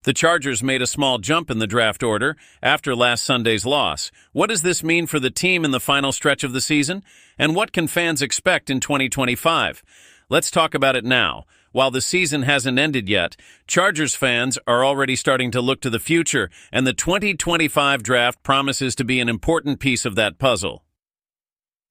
The Chargers made a small jump in the draft order after last Sunday's loss. What does this mean for the team in the final stretch of the season? And what can fans expect in 2025? Let's talk about it now. While the season hasn't ended yet, Chargers fans are already starting to look to the future, and the 2025 draft promises to be an important piece of that puzzle.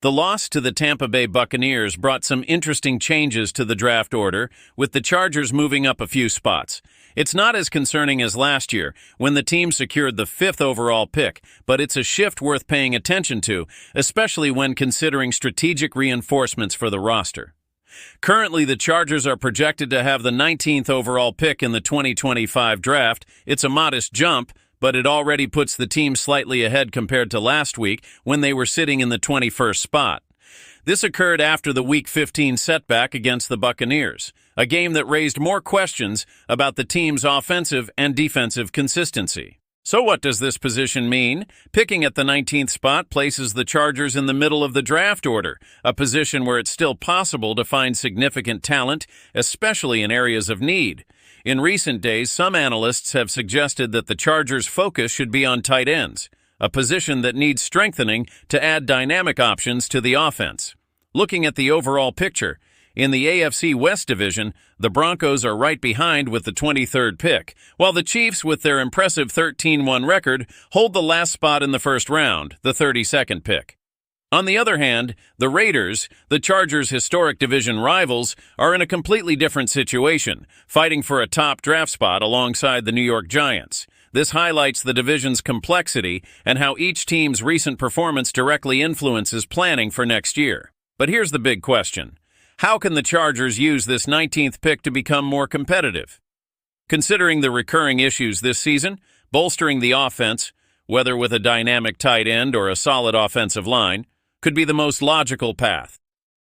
The loss to the Tampa Bay Buccaneers brought some interesting changes to the draft order, with the Chargers moving up a few spots. It's not as concerning as last year, when the team secured the 5th overall pick, but it's a shift worth paying attention to, especially when considering strategic reinforcements for the roster. Currently, the Chargers are projected to have the 19th overall pick in the 2025 draft. It's a modest jump, but it already puts the team slightly ahead compared to last week when they were sitting in the 21st spot. This occurred after the Week 15 setback against the Buccaneers, a game that raised more questions about the team's offensive and defensive consistency. So what does this position mean? Picking at the 19th spot places the Chargers in the middle of the draft order, a position where it's still possible to find significant talent, especially in areas of need. In recent days, some analysts have suggested that the Chargers' focus should be on tight ends, a position that needs strengthening to add dynamic options to the offense. Looking at the overall picture, in the AFC West Division, the Broncos are right behind with the 23rd pick, while the Chiefs, with their impressive 13-1 record, hold the last spot in the first round, the 32nd pick. On the other hand, the Raiders, the Chargers' historic division rivals, are in a completely different situation, fighting for a top draft spot alongside the New York Giants. This highlights the division's complexity and how each team's recent performance directly influences planning for next year. But here's the big question. How can the Chargers use this 19th pick to become more competitive? Considering the recurring issues this season, bolstering the offense, whether with a dynamic tight end or a solid offensive line, could be the most logical path.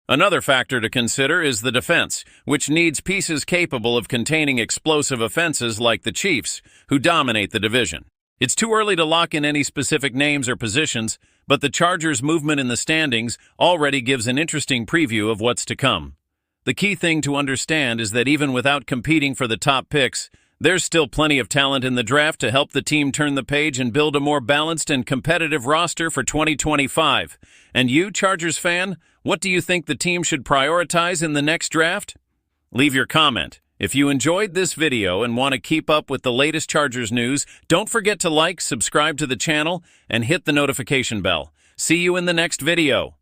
Another factor to consider is the defense, which needs pieces capable of containing explosive offenses like the Chiefs, who dominate the division. It's too early to lock in any specific names or positions, but the Chargers' movement in the standings already gives an interesting preview of what's to come. The key thing to understand is that even without competing for the top picks, there's still plenty of talent in the draft to help the team turn the page and build a more balanced and competitive roster for 2025. And you, Chargers fan, what do you think the team should prioritize in the next draft? Leave your comment. If you enjoyed this video and want to keep up with the latest Chargers news, don't forget to like, subscribe to the channel, and hit the notification bell. See you in the next video.